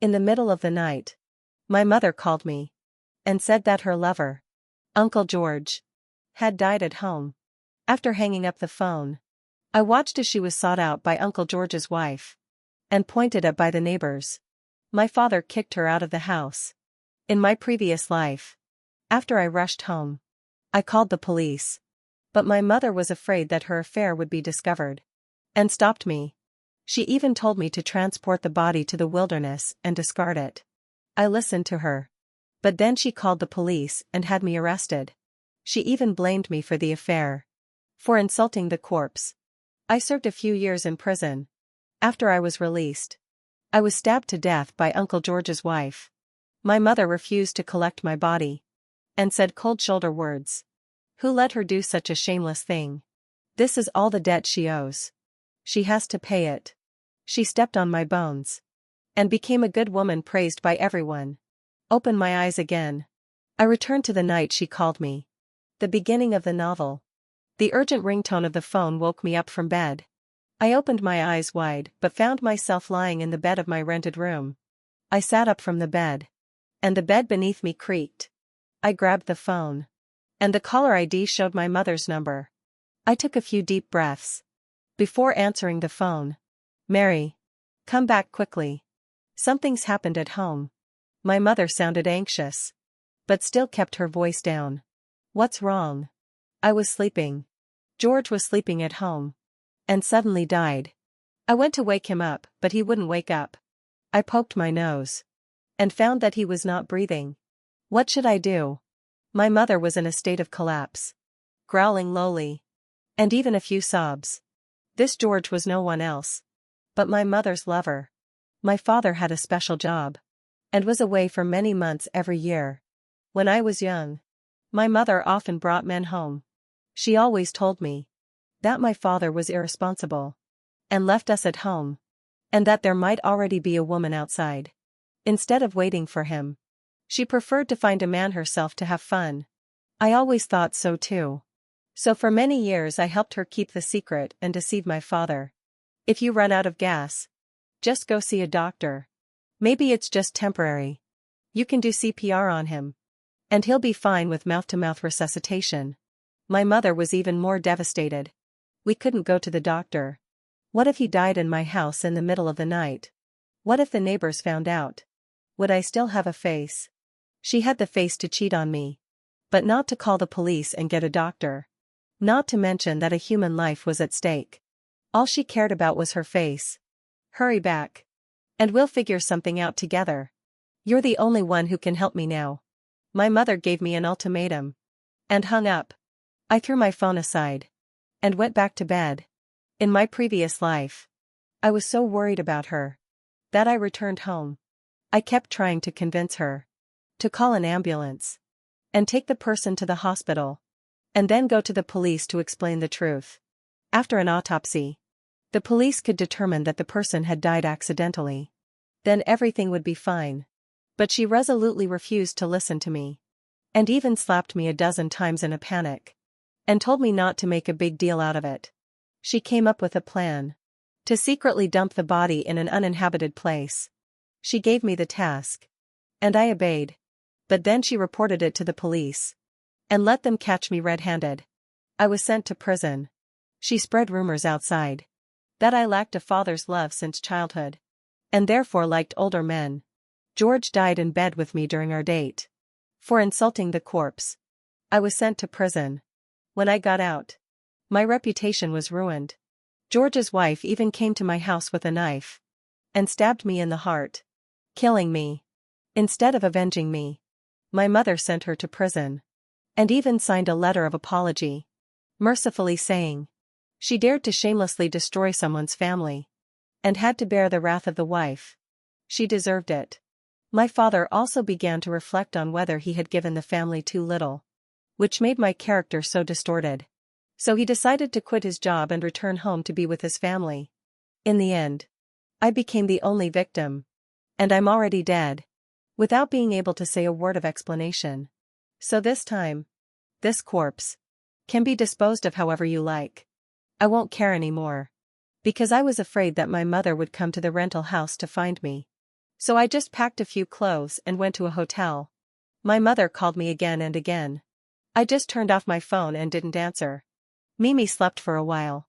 In the middle of the night, my mother called me and said that her lover, Uncle George, had died at home. After hanging up the phone, I watched as she was sought out by Uncle George's wife and pointed at by the neighbors. My father kicked her out of the house. In my previous life, after I rushed home, I called the police. But my mother was afraid that her affair would be discovered and stopped me. She even told me to transport the body to the wilderness and discard it. I listened to her. But then she called the police and had me arrested. She even blamed me for the affair, for insulting the corpse. I served a few years in prison. After I was released, I was stabbed to death by Uncle George's wife. My mother refused to collect my body and said cold shoulder words. Who let her do such a shameless thing? This is all the debt she owes. She has to pay it. She stepped on my bones and became a good woman praised by everyone. Open my eyes again. I returned to the night she called me. The beginning of the novel. The urgent ringtone of the phone woke me up from bed. I opened my eyes wide but found myself lying in the bed of my rented room. I sat up from the bed, and the bed beneath me creaked. I grabbed the phone, and the caller ID showed my mother's number. I took a few deep breaths before answering the phone. Mary, come back quickly. Something's happened at home. My mother sounded anxious, but still kept her voice down. What's wrong? I was sleeping. George was sleeping at home and suddenly died. I went to wake him up, but he wouldn't wake up. I poked my nose and found that he was not breathing. What should I do? My mother was in a state of collapse, growling lowly, and even a few sobs. This George was no one else but my mother's lover. My father had a special job and was away for many months every year. When I was young, my mother often brought men home. She always told me that my father was irresponsible and left us at home, and that there might already be a woman outside. Instead of waiting for him, she preferred to find a man herself to have fun. I always thought so too. So for many years I helped her keep the secret and deceive my father. If you run out of gas, just go see a doctor. Maybe it's just temporary. You can do CPR on him, and he'll be fine with mouth-to-mouth resuscitation. My mother was even more devastated. We couldn't go to the doctor. What if he died in my house in the middle of the night? What if the neighbors found out? Would I still have a face? She had the face to cheat on me, but not to call the police and get a doctor. Not to mention that a human life was at stake. All she cared about was her face. Hurry back, and we'll figure something out together. You're the only one who can help me now. My mother gave me an ultimatum and hung up. I threw my phone aside and went back to bed. In my previous life, I was so worried about her that I returned home. I kept trying to convince her to call an ambulance and take the person to the hospital, and then go to the police to explain the truth. After an autopsy, the police could determine that the person had died accidentally. Then everything would be fine. But she resolutely refused to listen to me, and even slapped me a dozen times in a panic, and told me not to make a big deal out of it. She came up with a plan to secretly dump the body in an uninhabited place. She gave me the task, and I obeyed. But then she reported it to the police and let them catch me red-handed. I was sent to prison. She spread rumors outside that I lacked a father's love since childhood, and therefore liked older men. George died in bed with me during our date. For insulting the corpse, I was sent to prison. When I got out, my reputation was ruined. George's wife even came to my house with a knife and stabbed me in the heart, killing me. Instead of avenging me, my mother sent her to prison and even signed a letter of apology, mercifully saying she dared to shamelessly destroy someone's family and had to bear the wrath of the wife. She deserved it. My father also began to reflect on whether he had given the family too little, which made my character so distorted. So he decided to quit his job and return home to be with his family. In the end, I became the only victim, and I'm already dead, without being able to say a word of explanation. So this time, this corpse can be disposed of however you like. I won't care anymore, because I was afraid that my mother would come to the rental house to find me. So I just packed a few clothes and went to a hotel. My mother called me again and again. I just turned off my phone and didn't answer. Mimi slept for a while.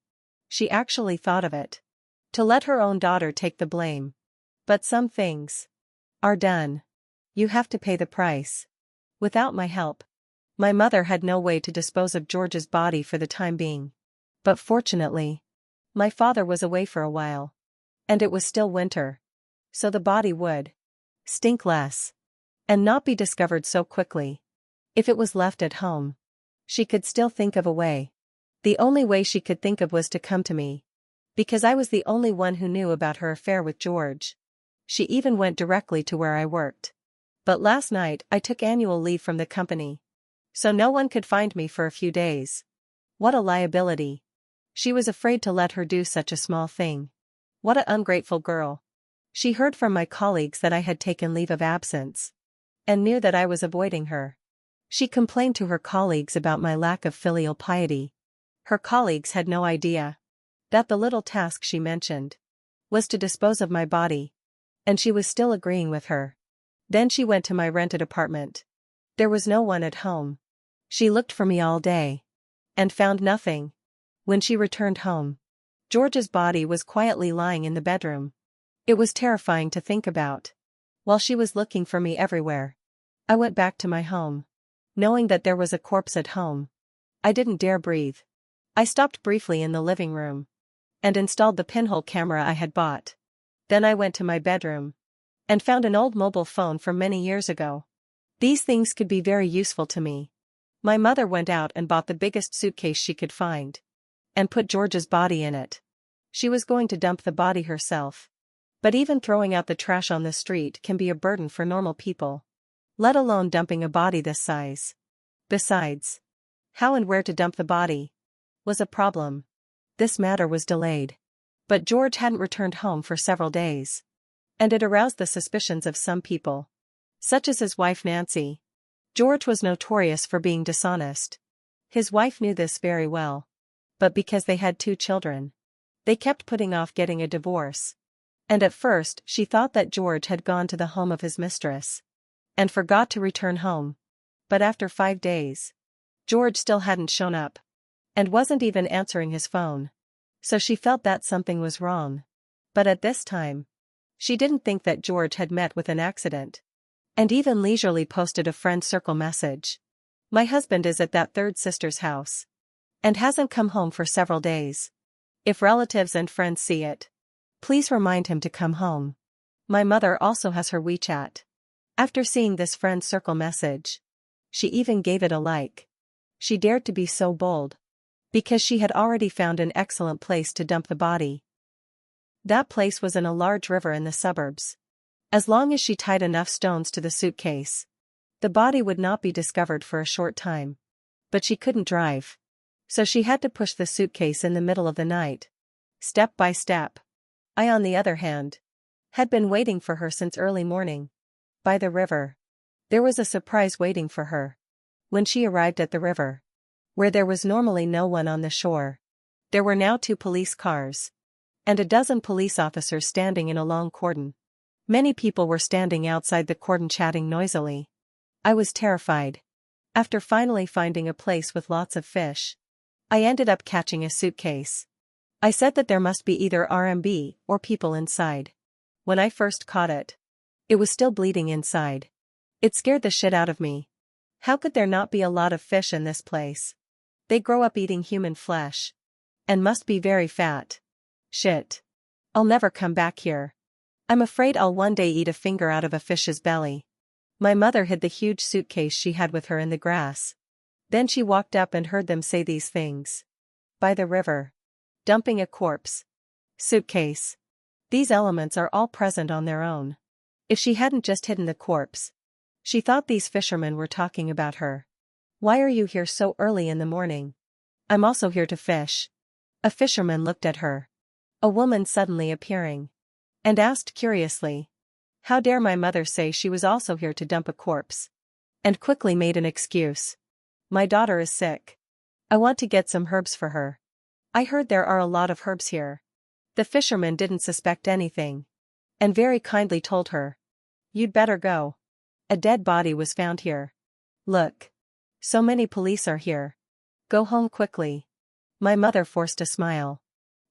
She actually thought of it. To let her own daughter take the blame. But some things are done. You have to pay the price. Without my help, my mother had no way to dispose of George's body for the time being. But fortunately, my father was away for a while. And it was still winter. So the body would stink less. And not be discovered so quickly. If it was left at home, she could still think of a way. The only way she could think of was to come to me. Because I was the only one who knew about her affair with George. She even went directly to where I worked. But last night I took annual leave from the company. So no one could find me for a few days. What a liability. She was afraid to let her do such a small thing. What an ungrateful girl. She heard from my colleagues that I had taken leave of absence. And knew that I was avoiding her. She complained to her colleagues about my lack of filial piety. Her colleagues had no idea that the little task she mentioned was to dispose of my body. And she was still agreeing with her. Then she went to my rented apartment. There was no one at home. She looked for me all day. And found nothing. When she returned home, George's body was quietly lying in the bedroom. It was terrifying to think about. While she was looking for me everywhere, I went back to my home. Knowing that there was a corpse at home, I didn't dare breathe. I stopped briefly in the living room. And installed the pinhole camera I had bought. Then I went to my bedroom. And found an old mobile phone from many years ago. These things could be very useful to me. My mother went out and bought the biggest suitcase she could find. And put George's body in it. She was going to dump the body herself. But even throwing out the trash on the street can be a burden for normal people. Let alone dumping a body this size. Besides, how and where to dump the body was a problem. This matter was delayed. But George hadn't returned home for several days. And it aroused the suspicions of some people. Such as his wife Nancy. George was notorious for being dishonest. His wife knew this very well. But because they had 2 children, they kept putting off getting a divorce. And at first she thought that George had gone to the home of his mistress. And forgot to return home. But after 5 days, George still hadn't shown up. And wasn't even answering his phone. So she felt that something was wrong. But at this time, she didn't think that George had met with an accident. And even leisurely posted a friend circle message. My husband is at that third sister's house. And hasn't come home for several days. If relatives and friends see it, please remind him to come home. My mother also has her WeChat. After seeing this friend circle message, she even gave it a like. She dared to be so bold. Because she had already found an excellent place to dump the body. That place was in a large river in the suburbs. As long as she tied enough stones to the suitcase, the body would not be discovered for a short time. But she couldn't drive. So she had to push the suitcase in the middle of the night. Step by step. I, on the other hand, had been waiting for her since early morning. By the river. There was a surprise waiting for her. When she arrived at the river, where there was normally no one on the shore, there were now 2 police cars. And a dozen police officers standing in a long cordon. Many people were standing outside the cordon chatting noisily. I was terrified. After finally finding a place with lots of fish, I ended up catching a suitcase. I said that there must be either RMB or people inside. When I first caught it, it was still bleeding inside. It scared the shit out of me. How could there not be a lot of fish in this place? They grow up eating human flesh. And must be very fat. Shit. I'll never come back here. I'm afraid I'll one day eat a finger out of a fish's belly. My mother hid the huge suitcase she had with her in the grass. Then she walked up and heard them say these things. By the river. Dumping a corpse. Suitcase. These elements are all present on their own. If she hadn't just hidden the corpse. She thought these fishermen were talking about her. Why are you here so early in the morning? I'm also here to fish. A fisherman looked at her. A woman suddenly appearing. And asked curiously. How dare my mother say she was also here to dump a corpse? And quickly made an excuse. My daughter is sick. I want to get some herbs for her. I heard there are a lot of herbs here. The fisherman didn't suspect anything. And very kindly told her. You'd better go. A dead body was found here. Look. So many police are here. Go home quickly. My mother forced a smile.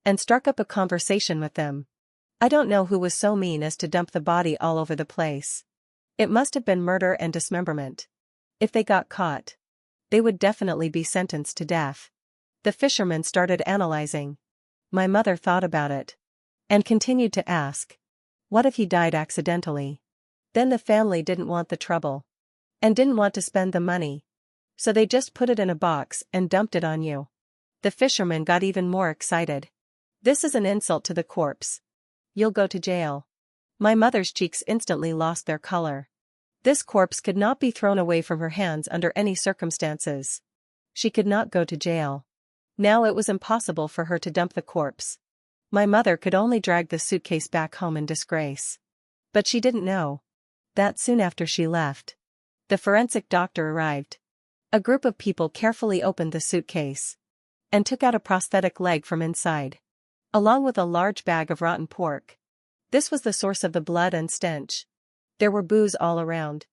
And struck up a conversation with them. I don't know who was so mean as to dump the body all over the place. It must have been murder and dismemberment. If they got caught, they would definitely be sentenced to death. The fisherman started analyzing. My mother thought about it. And continued to ask. What if he died accidentally? Then the family didn't want the trouble. And didn't want to spend the money. So they just put it in a box and dumped it on you. The fisherman got even more excited. This is an insult to the corpse. You'll go to jail. My mother's cheeks instantly lost their color. This corpse could not be thrown away from her hands under any circumstances. She could not go to jail. Now it was impossible for her to dump the corpse. My mother could only drag the suitcase back home in disgrace. But she didn't know that soon after she left, the forensic doctor arrived. A group of people carefully opened the suitcase and took out a prosthetic leg from inside, along with a large bag of rotten pork. This was the source of the blood and stench. There were boos all around.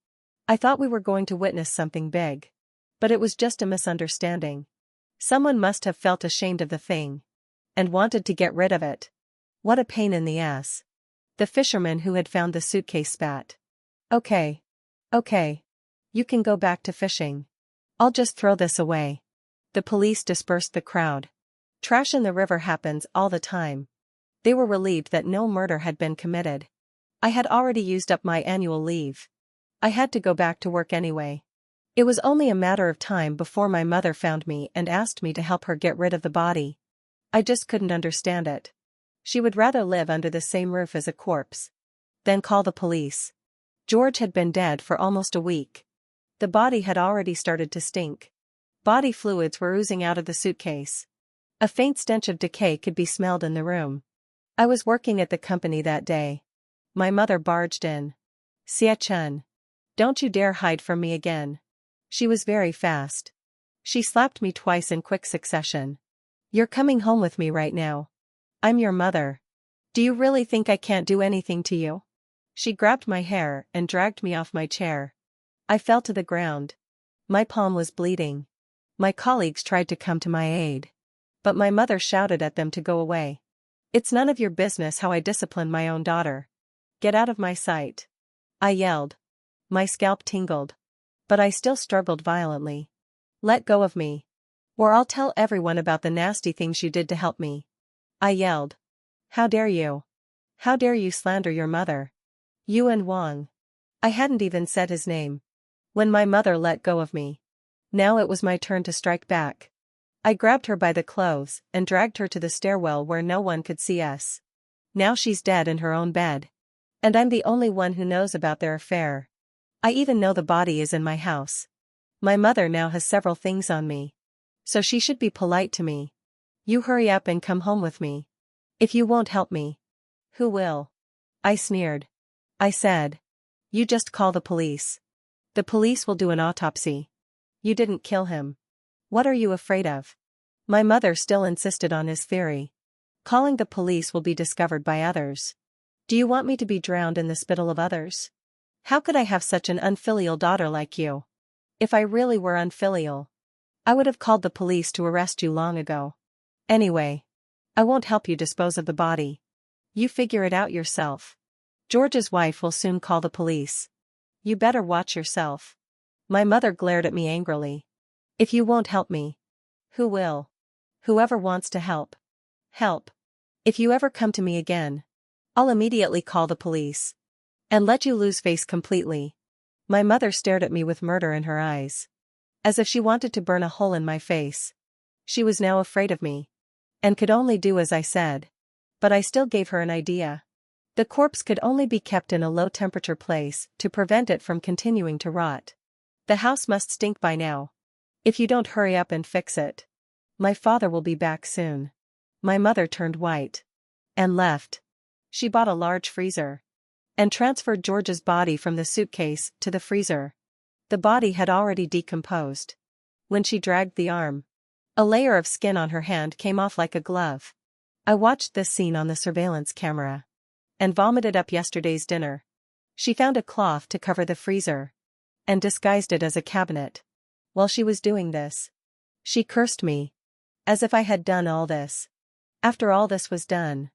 I thought we were going to witness something big. But it was just a misunderstanding. Someone must have felt ashamed of the thing and wanted to get rid of it. What a pain in the ass. The fisherman who had found the suitcase spat. Okay. You can go back to fishing. I'll just throw this away. The police dispersed the crowd. Trash in the river happens all the time. They were relieved that no murder had been committed. I had already used up my annual leave. I had to go back to work anyway. It was only a matter of time before my mother found me and asked me to help her get rid of the body. I just couldn't understand it. She would rather live under the same roof as a corpse than call the police. George had been dead for almost a week. The body had already started to stink. Body fluids were oozing out of the suitcase. A faint stench of decay could be smelled in the room. I was working at the company that day. My mother barged in. Xie Chen. Don't you dare hide from me again. She was very fast. She slapped me twice in quick succession. You're coming home with me right now. I'm your mother. Do you really think I can't do anything to you? She grabbed my hair and dragged me off my chair. I fell to the ground. My palm was bleeding. My colleagues tried to come to my aid. But my mother shouted at them to go away. It's none of your business how I discipline my own daughter. Get out of my sight. I yelled. My scalp tingled. But I still struggled violently. Let go of me. Or I'll tell everyone about the nasty things you did to help me. I yelled. How dare you? How dare you slander your mother? Yuan Wang. I hadn't even said his name. When my mother let go of me. Now it was my turn to strike back. I grabbed her by the clothes and dragged her to the stairwell where no one could see us. Now she's dead in her own bed. And I'm the only one who knows about their affair. I even know the body is in my house. My mother now has several things on me. So she should be polite to me. You hurry up and come home with me. If you won't help me, who will? I sneered. I said. You just call the police. The police will do an autopsy. You didn't kill him. What are you afraid of? My mother still insisted on his theory. Calling the police will be discovered by others. Do you want me to be drowned in the spittle of others? How could I have such an unfilial daughter like you? If I really were unfilial, I would have called the police to arrest you long ago. Anyway, I won't help you dispose of the body. You figure it out yourself. George's wife will soon call the police. You better watch yourself. My mother glared at me angrily. If you won't help me, who will? Whoever wants to help. Help. If you ever come to me again, I'll immediately call the police. And let you lose face completely. My mother stared at me with murder in her eyes. As if she wanted to burn a hole in my face. She was now afraid of me. And could only do as I said. But I still gave her an idea. The corpse could only be kept in a low-temperature place to prevent it from continuing to rot. The house must stink by now. If you don't hurry up and fix it. My father will be back soon. My mother turned white. And left. She bought a large freezer. And transferred George's body from the suitcase to the freezer. The body had already decomposed. When she dragged the arm, a layer of skin on her hand came off like a glove. I watched this scene on the surveillance camera. And vomited up yesterday's dinner. She found a cloth to cover the freezer and disguised it as a cabinet. While she was doing this, she cursed me, as if I had done all this. After all this was done,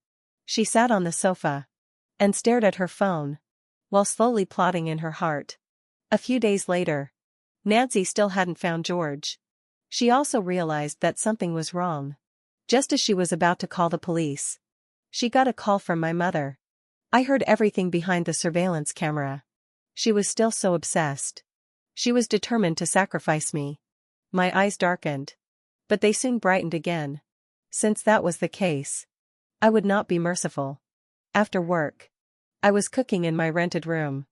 she sat on the sofa and stared at her phone, while slowly plotting in her heart. A few days later, Nancy still hadn't found George. She also realized that something was wrong. Just as she was about to call the police, she got a call from my mother. I heard everything behind the surveillance camera. She was still so obsessed. She was determined to sacrifice me. My eyes darkened, but they soon brightened again. Since that was the case, I would not be merciful. After work, I was cooking in my rented room.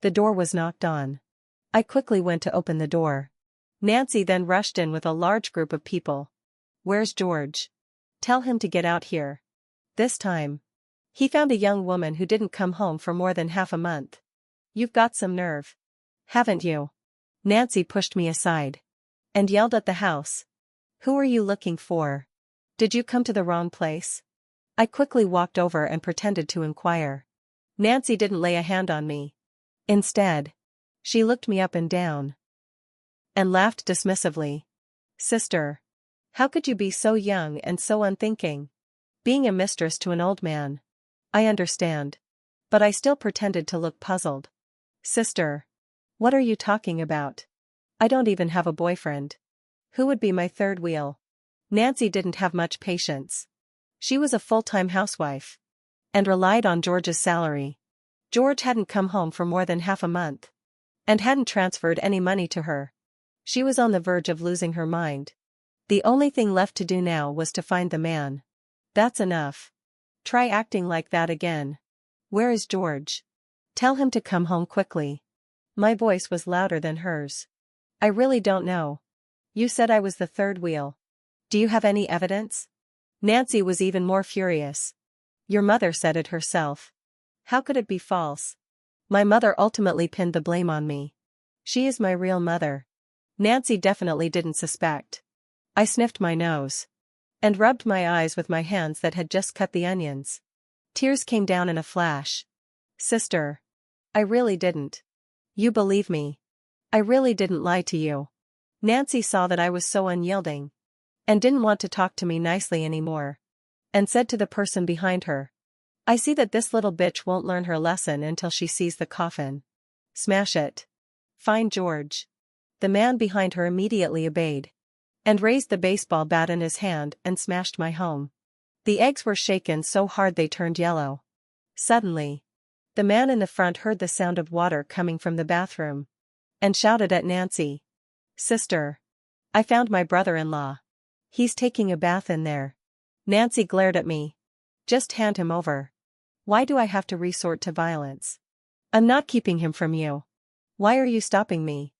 The door was knocked on. I quickly went to open the door. Nancy then rushed in with a large group of people. "Where's George? Tell him to get out here." This time, he found a young woman who didn't come home for more than half a month. "You've got some nerve, haven't you?" Nancy pushed me aside and yelled at the house. "Who are you looking for? Did you come to the wrong place?" I quickly walked over and pretended to inquire. Nancy didn't lay a hand on me. Instead, she looked me up and down and laughed dismissively. "Sister, how could you be so young and so unthinking? Being a mistress to an old man. I understand." But I still pretended to look puzzled. "Sister, what are you talking about? I don't even have a boyfriend. Who would be my third wheel?" Nancy didn't have much patience. She was a full-time housewife and relied on George's salary. George hadn't come home for more than half a month and hadn't transferred any money to her. She was on the verge of losing her mind. The only thing left to do now was to find the man. "That's enough. Try acting like that again. Where is George? Tell him to come home quickly." My voice was louder than hers. "I really don't know. You said I was the third wheel. Do you have any evidence?" Nancy was even more furious. "Your mother said it herself. How could it be false?" My mother ultimately pinned the blame on me. She is my real mother. Nancy definitely didn't suspect. I sniffed my nose and rubbed my eyes with my hands that had just cut the onions. Tears came down in a flash. "Sister, I really didn't. You believe me. I really didn't lie to you." Nancy saw that I was so unyielding and didn't want to talk to me nicely anymore, and said to the person behind her, "I see that this little bitch won't learn her lesson until she sees the coffin. Smash it. Find George." The man behind her immediately obeyed and raised the baseball bat in his hand and smashed my home. The eggs were shaken so hard they turned yellow. Suddenly, the man in the front heard the sound of water coming from the bathroom and shouted at Nancy, "Sister, I found my brother-in-law. He's taking a bath in there." Nancy glared at me. "Just hand him over. Why do I have to resort to violence? I'm not keeping him from you. Why are you stopping me?"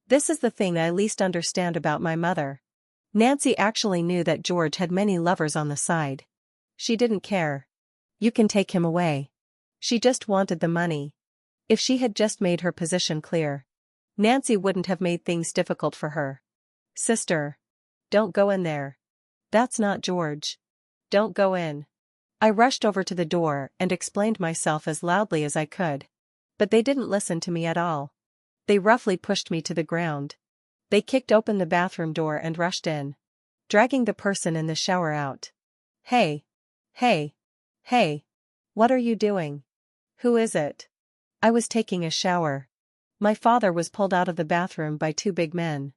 This is the thing I least understand about my mother. Nancy actually knew that George had many lovers on the side. She didn't care. "You can take him away." She just wanted the money. If she had just made her position clear, Nancy wouldn't have made things difficult for her. "Sister, don't go in there. That's not George. Don't go in." I rushed over to the door and explained myself as loudly as I could. But they didn't listen to me at all. They roughly pushed me to the ground. They kicked open the bathroom door and rushed in, dragging the person in the shower out. Hey! Hey! Hey! What are you doing? Who is it?" I was taking a shower. My father was pulled out of the bathroom by two big men.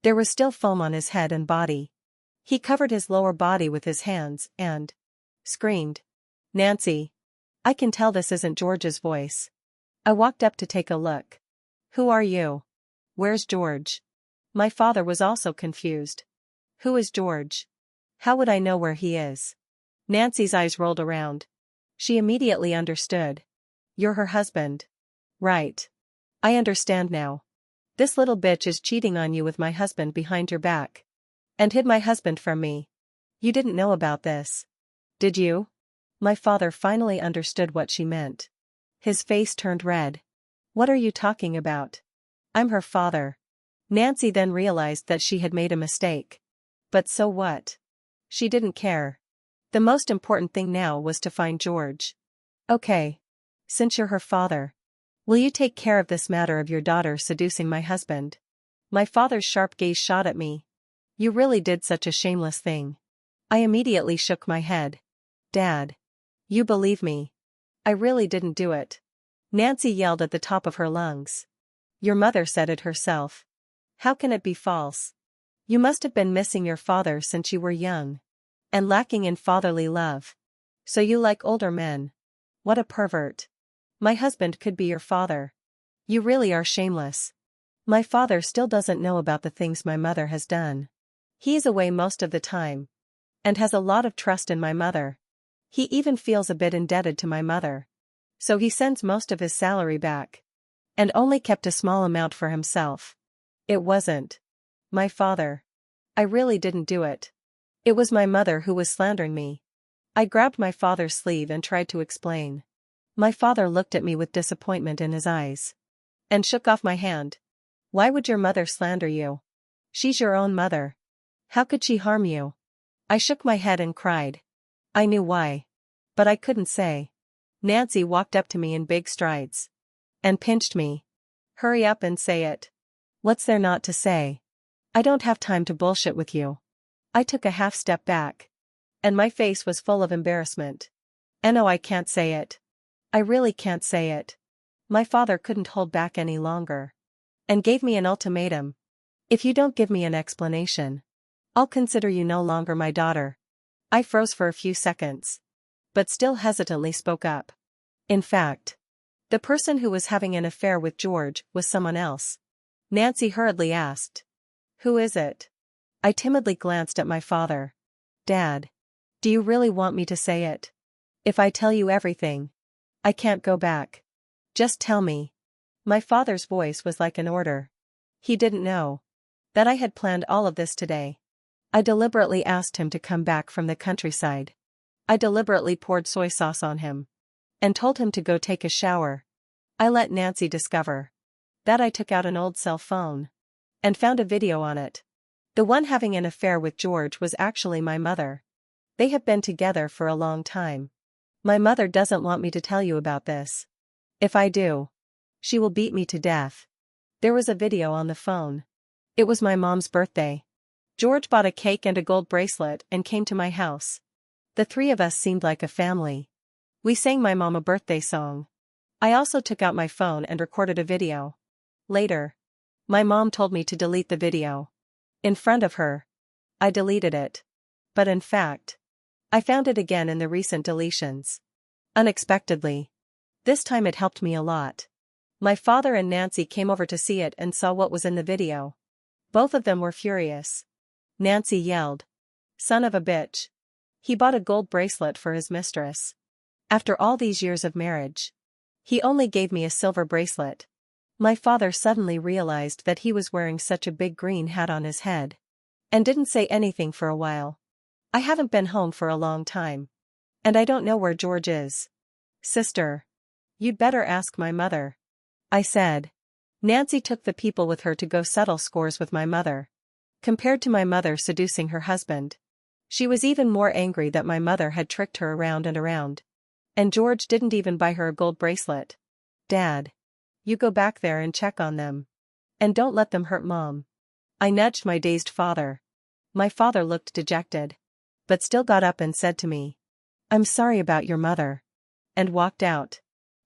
There was still foam on his head and body. He covered his lower body with his hands and screamed, "Nancy! I can tell this isn't George's voice." I walked up to take a look. "Who are you? Where's George?" My father was also confused. "Who is George? How would I know where he is?" Nancy's eyes rolled around. She immediately understood. "You're her husband. Right. I understand now. This little bitch is cheating on you with my husband behind your back. And hid my husband from me. You didn't know about this, did you?" My father finally understood what she meant. His face turned red. "What are you talking about? I'm her father." Nancy then realized that she had made a mistake. But so what? She didn't care. The most important thing now was to find George. "Okay. Since you're her father, Will you take care of this matter of your daughter seducing my husband? My father's sharp gaze shot at me. You really did such a shameless thing. I immediately shook my head. Dad. You believe me. I really didn't do it. Nancy yelled at the top of her lungs. Your mother said it herself. How can it be false? You must have been missing your father since you were young. And lacking in fatherly love. So you like older men. What a pervert. My husband could be your father. You really are shameless. My father still doesn't know about the things my mother has done. He's away most of the time. And has a lot of trust in my mother. He even feels a bit indebted to my mother. So he sends most of his salary back. And only kept a small amount for himself. It wasn't my father. I really didn't do it. It was my mother who was slandering me. I grabbed my father's sleeve and tried to explain. My father looked at me with disappointment in his eyes. And shook off my hand. Why would your mother slander you? She's your own mother. How could she harm you? I shook my head and cried. I knew why. But I couldn't say. Nancy walked up to me in big strides. And pinched me. Hurry up and say it. What's there not to say? I don't have time to bullshit with you. I took a half step back. And my face was full of embarrassment. And no, I can't say it. I really can't say it. My father couldn't hold back any longer. And gave me an ultimatum. If you don't give me an explanation, I'll consider you no longer my daughter. I froze for a few seconds. But still hesitantly spoke up. In fact, the person who was having an affair with George was someone else. Nancy hurriedly asked. Who is it? I timidly glanced at my father. Dad. Do you really want me to say it? If I tell you everything, I can't go back. Just tell me. My father's voice was like an order. He didn't know that I had planned all of this today. I deliberately asked him to come back from the countryside. I deliberately poured soy sauce on him. And told him to go take a shower. I let Nancy discover that I took out an old cell phone. And found a video on it. The one having an affair with George was actually my mother. They have been together for a long time. My mother doesn't want me to tell you about this. If I do, she will beat me to death. There was a video on the phone. It was my mom's birthday. George bought a cake and a gold bracelet and came to my house. The three of us seemed like a family. We sang my mom a birthday song. I also took out my phone and recorded a video. Later, my mom told me to delete the video. In front of her, I deleted it. But in fact, I found it again in the recent deletions. Unexpectedly. This time it helped me a lot. My father and Nancy came over to see it and saw what was in the video. Both of them were furious. Nancy yelled. Son of a bitch. He bought a gold bracelet for his mistress. After all these years of marriage. He only gave me a silver bracelet. My father suddenly realized that he was wearing such a big green hat on his head. And didn't say anything for a while. I haven't been home for a long time. And I don't know where George is. Sister. You'd better ask my mother. I said. Nancy took the people with her to go settle scores with my mother. Compared to my mother seducing her husband. She was even more angry that my mother had tricked her around and around. And George didn't even buy her a gold bracelet. Dad. You go back there and check on them. And don't let them hurt Mom. I nudged my dazed father. My father looked dejected. But still got up and said to me. I'm sorry about your mother. And walked out.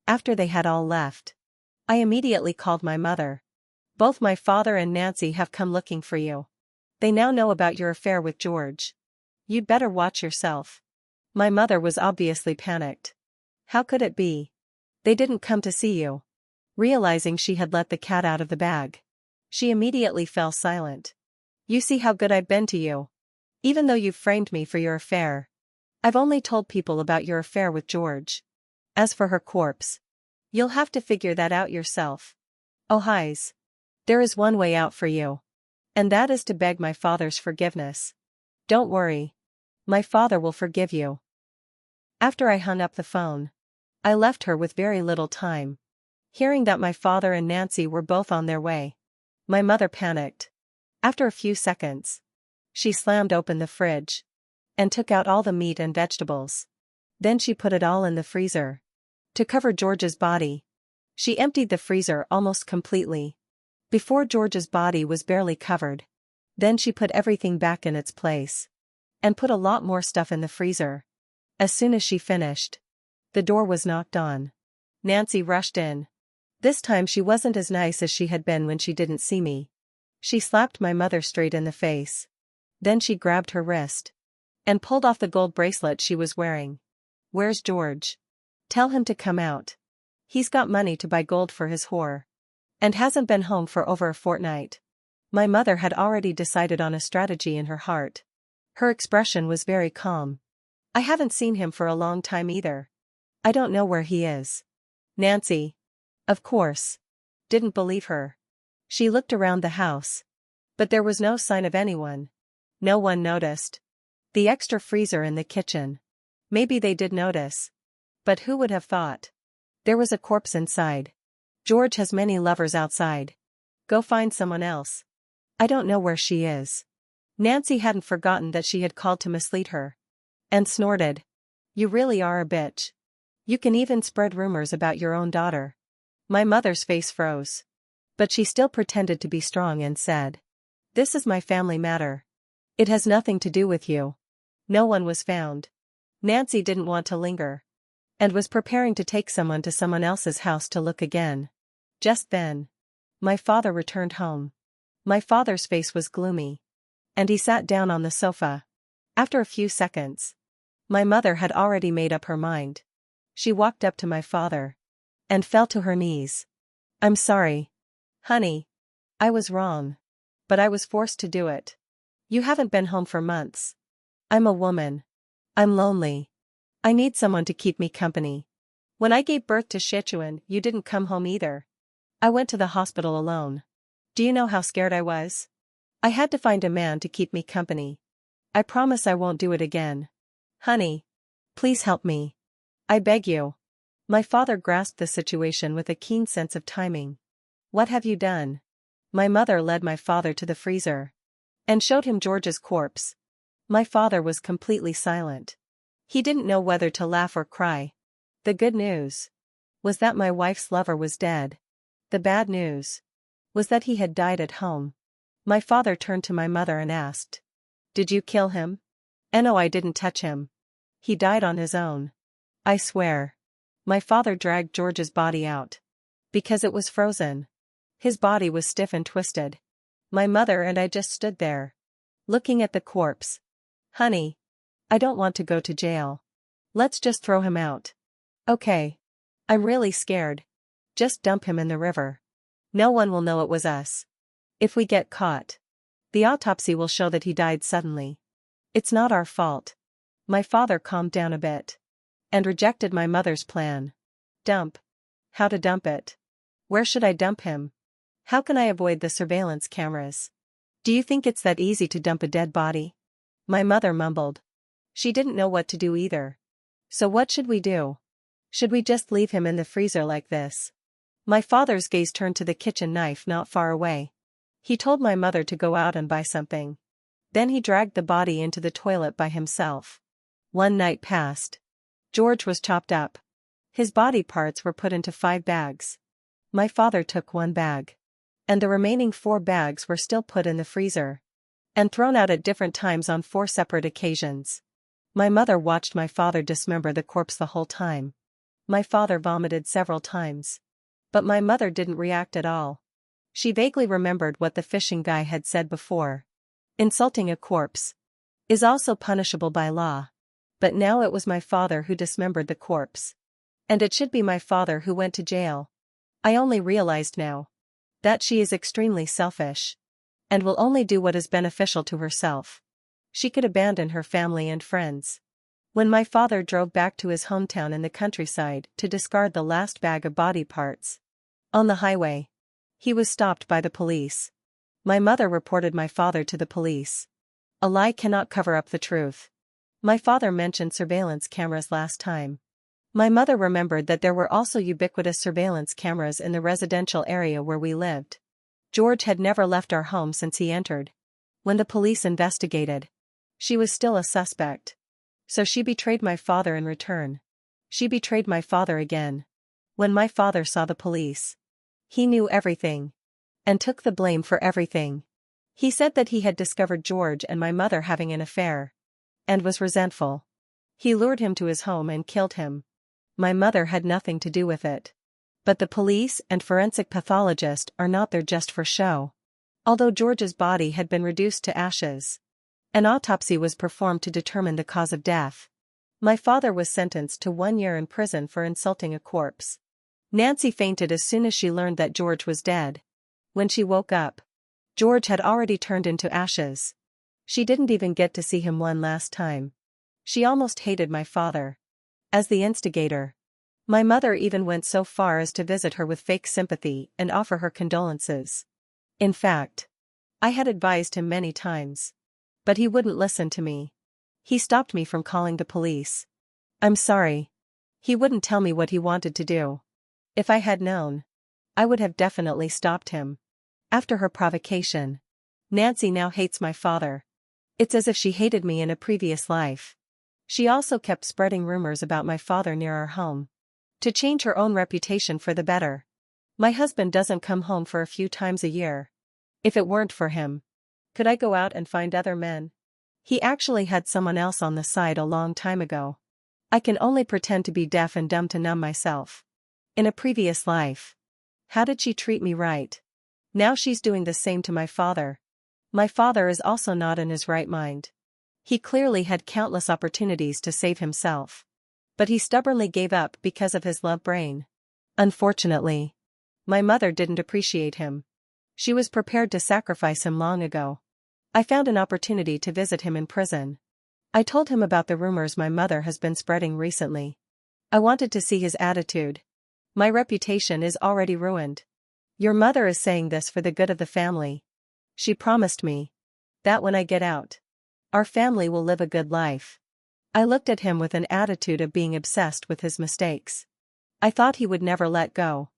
After they had all left. I immediately called my mother. Both my father and Nancy have come looking for you. They now know about your affair with George. You'd better watch yourself. My mother was obviously panicked. How could it be? They didn't come to see you. Realizing she had let the cat out of the bag. She immediately fell silent. You see how good I've been to you. Even though you've framed me for your affair. I've only told people about your affair with George. As for her corpse. You'll have to figure that out yourself. Oh Heis. There is one way out for you. And that is to beg my father's forgiveness. Don't worry. My father will forgive you. After I hung up the phone. I left her with very little time. Hearing that my father and Nancy were both on their way. My mother panicked. After a few seconds. She slammed open the fridge. And took out all the meat and vegetables. Then she put it all in the freezer. To cover George's body. She emptied the freezer almost completely. Before George's body was barely covered. Then she put everything back in its place. And put a lot more stuff in the freezer. As soon as she finished, the door was knocked on. Nancy rushed in. This time she wasn't as nice as she had been when she didn't see me. She slapped my mother straight in the face. Then she grabbed her wrist. And pulled off the gold bracelet she was wearing. "Where's George? Tell him to come out. He's got money to buy gold for his whore. And hasn't been home for over a fortnight." My mother had already decided on a strategy in her heart. Her expression was very calm. "I haven't seen him for a long time either. I don't know where he is." Nancy, of course, didn't believe her. She looked around the house. But there was no sign of anyone. No one noticed. The extra freezer in the kitchen. Maybe they did notice. But who would have thought? There was a corpse inside. George has many lovers outside. Go find someone else. I don't know where she is. Nancy hadn't forgotten that she had called to mislead her. And snorted. "You really are a bitch. You can even spread rumors about your own daughter." My mother's face froze. But she still pretended to be strong and said, "This is my family matter. It has nothing to do with you." No one was found. Nancy didn't want to linger. And was preparing to take someone to someone else's house to look again. Just then, my father returned home. My father's face was gloomy. And he sat down on the sofa. After a few seconds, my mother had already made up her mind. She walked up to my father. And fell to her knees. "I'm sorry. Honey. I was wrong. But I was forced to do it. You haven't been home for months. I'm a woman. I'm lonely. I need someone to keep me company. When I gave birth to Sichuan, you didn't come home either. I went to the hospital alone. Do you know how scared I was? I had to find a man to keep me company. I promise I won't do it again. Honey. Please help me. I beg you." My father grasped the situation with a keen sense of timing. "What have you done?" My mother led my father to the freezer. And showed him George's corpse. My father was completely silent. He didn't know whether to laugh or cry. The good news was that my wife's lover was dead. The bad news was that he had died at home. My father turned to my mother and asked, "Did you kill him?" "No, I didn't touch him. He died on his own. I swear." My father dragged George's body out. Because it was frozen. His body was stiff and twisted. My mother and I just stood there. Looking at the corpse. "Honey. I don't want to go to jail. Let's just throw him out." "Okay. I'm really scared. Just dump him in the river. No one will know it was us. If we get caught, the autopsy will show that he died suddenly. It's not our fault." My father calmed down a bit. And rejected my mother's plan. "Dump? How to dump it? Where should I dump him? How can I avoid the surveillance cameras? Do you think it's that easy to dump a dead body?" My mother mumbled. She didn't know what to do either. "So what should we do? Should we just leave him in the freezer like this?" My father's gaze turned to the kitchen knife not far away. He told my mother to go out and buy something. Then he dragged the body into the toilet by himself. One night passed. George was chopped up. His body parts were put into 5 bags. My father took 1 bag. And the remaining 4 bags were still put in the freezer. And thrown out at different times on 4 separate occasions. My mother watched my father dismember the corpse the whole time. My father vomited several times. But my mother didn't react at all. She vaguely remembered what the fishing guy had said before. Insulting a corpse is also punishable by law. But now it was my father who dismembered the corpse. And it should be my father who went to jail. I only realized now that she is extremely selfish. And will only do what is beneficial to herself. She could abandon her family and friends. When my father drove back to his hometown in the countryside to discard the last bag of body parts. On the highway, he was stopped by the police. My mother reported my father to the police. A lie cannot cover up the truth. My father mentioned surveillance cameras last time. My mother remembered that there were also ubiquitous surveillance cameras in the residential area where we lived. George had never left our home since he entered. When the police investigated, she was still a suspect. So she betrayed my father in return. She betrayed my father again. When my father saw the police, he knew everything and took the blame for everything. He said that he had discovered George and my mother having an affair and was resentful. He lured him to his home and killed him. My mother had nothing to do with it. But the police and forensic pathologist are not there just for show. Although George's body had been reduced to ashes, an autopsy was performed to determine the cause of death. My father was sentenced to 1 year in prison for insulting a corpse. Nancy fainted as soon as she learned that George was dead. When she woke up, George had already turned into ashes. She didn't even get to see him one last time. She almost hated my father as the instigator. My mother even went so far as to visit her with fake sympathy and offer her condolences. In fact, I had advised him many times, but he wouldn't listen to me. He stopped me from calling the police. I'm sorry. He wouldn't tell me what he wanted to do. If I had known, I would have definitely stopped him. After her provocation, Nancy now hates my father. It's as if she hated me in a previous life. She also kept spreading rumors about my father near our home, to change her own reputation for the better. My husband doesn't come home for a few times a year. If it weren't for him, could I go out and find other men? He actually had someone else on the side a long time ago. I can only pretend to be deaf and dumb to numb myself. In a previous life, how did she treat me right? Now she's doing the same to my father. My father is also not in his right mind. He clearly had countless opportunities to save himself, but he stubbornly gave up because of his love brain. Unfortunately, my mother didn't appreciate him. She was prepared to sacrifice him long ago. I found an opportunity to visit him in prison. I told him about the rumors my mother has been spreading recently. I wanted to see his attitude. My reputation is already ruined. Your mother is saying this for the good of the family. She promised me that when I get out, our family will live a good life. I looked at him with an attitude of being obsessed with his mistakes. I thought he would never let go.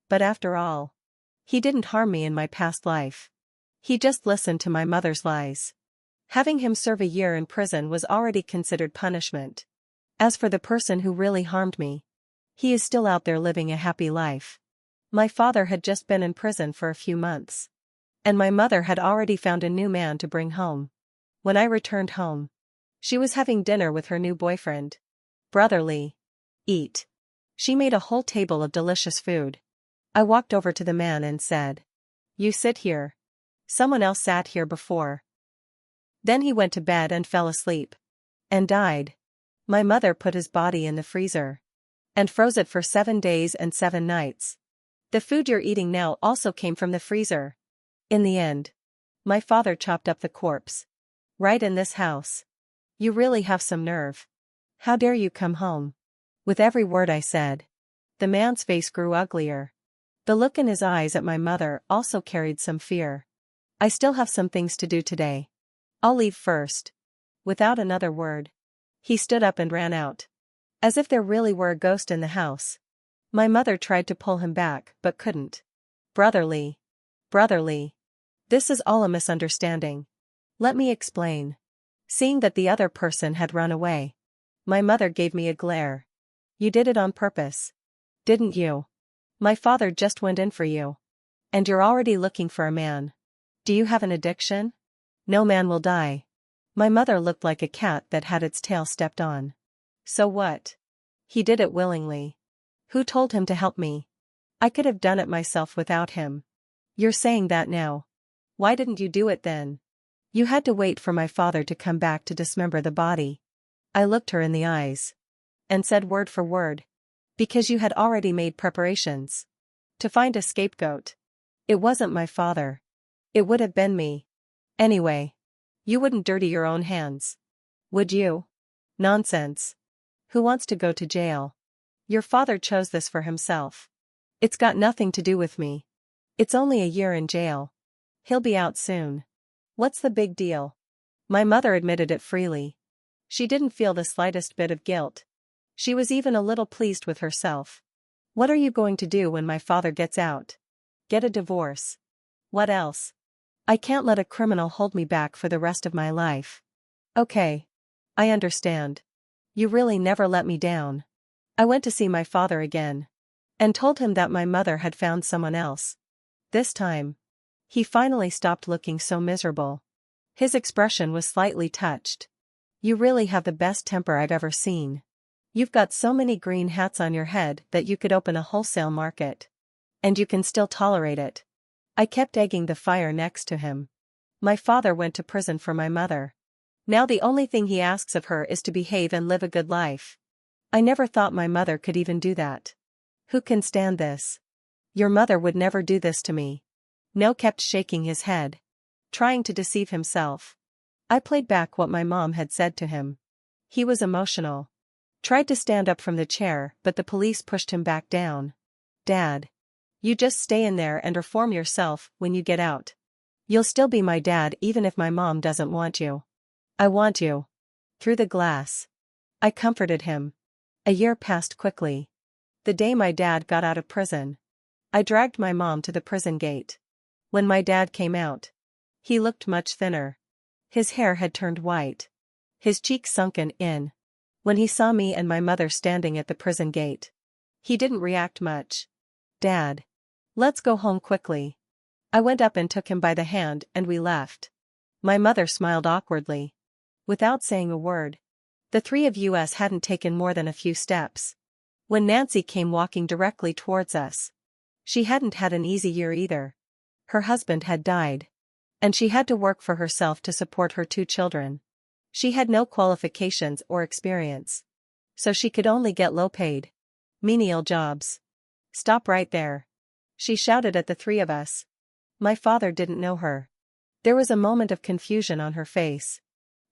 But after all, he didn't harm me in my past life. He just listened to my mother's lies. Having him serve a year in prison was already considered punishment. As for the person who really harmed me, he is still out there living a happy life. My father had just been in prison for a few months, and my mother had already found a new man to bring home. When I returned home, she was having dinner with her new boyfriend. Brotherly. Eat. She made a whole table of delicious food. I walked over to the man and said, "You sit here. Someone else sat here before." Then he went to bed and fell asleep. And died. My mother put his body in the freezer and froze it for 7 days and 7 nights. The food you're eating now also came from the freezer. In the end, my father chopped up the corpse. Right in this house. You really have some nerve. How dare you come home? With every word I said, the man's face grew uglier. The look in his eyes at my mother also carried some fear. I still have some things to do today. I'll leave first. Without another word, he stood up and ran out. As if there really were a ghost in the house. My mother tried to pull him back but couldn't. Brotherly. Brotherly. This is all a misunderstanding. Let me explain. Seeing that the other person had run away, my mother gave me a glare. You did it on purpose. Didn't you? My father just went in for you. And you're already looking for a man. Do you have an addiction? No man will die. My mother looked like a cat that had its tail stepped on. So what? He did it willingly. Who told him to help me? I could have done it myself without him. You're saying that now. Why didn't you do it then? You had to wait for my father to come back to dismember the body. I looked her in the eyes and said word for word. Because you had already made preparations to find a scapegoat. It wasn't my father. It would have been me. Anyway, you wouldn't dirty your own hands. Would you? Nonsense. Who wants to go to jail? Your father chose this for himself. It's got nothing to do with me. It's only a year in jail. He'll be out soon. What's the big deal? My mother admitted it freely. She didn't feel the slightest bit of guilt. She was even a little pleased with herself. What are you going to do when my father gets out? Get a divorce. What else? I can't let a criminal hold me back for the rest of my life. Okay. I understand. You really never let me down. I went to see my father again. and told him that my mother had found someone else. This time, he finally stopped looking so miserable. His expression was slightly touched. "You really have the best temper I've ever seen. You've got so many green hats on your head that you could open a wholesale market. And you can still tolerate it." I kept egging the fire next to him. "My father went to prison for my mother. Now the only thing he asks of her is to behave and live a good life. I never thought my mother could even do that. Who can stand this? Your mother would never do this to me." No kept shaking his head, trying to deceive himself. I played back what my mom had said to him. He was emotional. Tried to stand up from the chair, but the police pushed him back down. "Dad. You just stay in there and reform yourself when you get out. You'll still be my dad even if my mom doesn't want you." "I want you." Through the glass. I comforted him. A year passed quickly. The day my dad got out of prison, I dragged my mom to the prison gate. When my dad came out, he looked much thinner. His hair had turned white. His cheeks sunken in. When he saw me and my mother standing at the prison gate, he didn't react much. "Dad. Let's go home quickly." I went up and took him by the hand and we left. My mother smiled awkwardly. Without saying a word, the three of us hadn't taken more than a few steps when Nancy came walking directly towards us. She hadn't had an easy year either. Her husband had died, and she had to work for herself to support her 2 children. She had no qualifications or experience, so she could only get low-paid, menial jobs. "Stop right there," she shouted at the 3 of us. My father didn't know her. There was a moment of confusion on her face.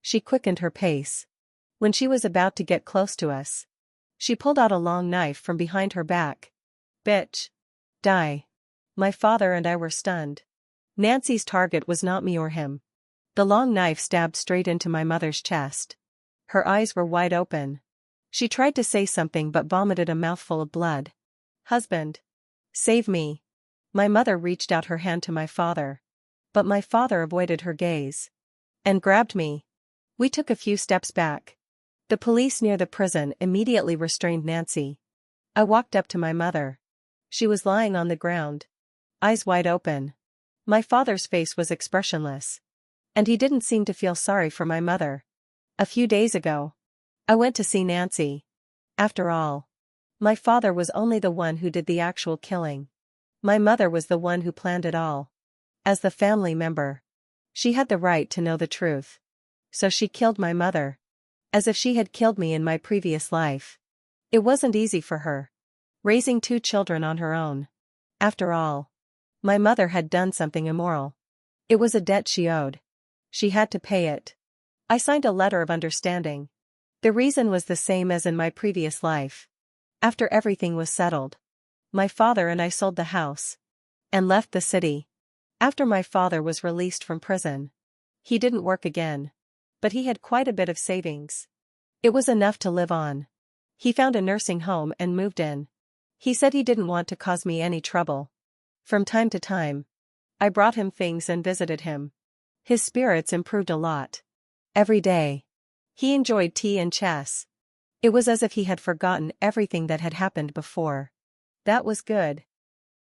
She quickened her pace. When she was about to get close to us, she pulled out a long knife from behind her back. "Bitch. Die." My father and I were stunned. Nancy's target was not me or him. The long knife stabbed straight into my mother's chest. Her eyes were wide open. She tried to say something but vomited a mouthful of blood. "Husband. Save me." My mother reached out her hand to my father. But my father avoided her gaze and grabbed me. We took a few steps back. The police near the prison immediately restrained Nancy. I walked up to my mother. She was lying on the ground, eyes wide open. My father's face was expressionless, and he didn't seem to feel sorry for my mother. A few days ago, I went to see Nancy. After all, my father was only the one who did the actual killing. My mother was the one who planned it all. As the family member, she had the right to know the truth. So she killed my mother, as if she had killed me in my previous life. It wasn't easy for her, raising 2 children on her own. After all, my mother had done something immoral. It was a debt she owed. She had to pay it. I signed a letter of understanding. The reason was the same as in my previous life. After everything was settled, my father and I sold the house and left the city. After my father was released from prison, he didn't work again, but he had quite a bit of savings. It was enough to live on. He found a nursing home and moved in. He said he didn't want to cause me any trouble. From time to time, I brought him things and visited him. His spirits improved a lot. Every day, he enjoyed tea and chess. It was as if he had forgotten everything that had happened before. That was good.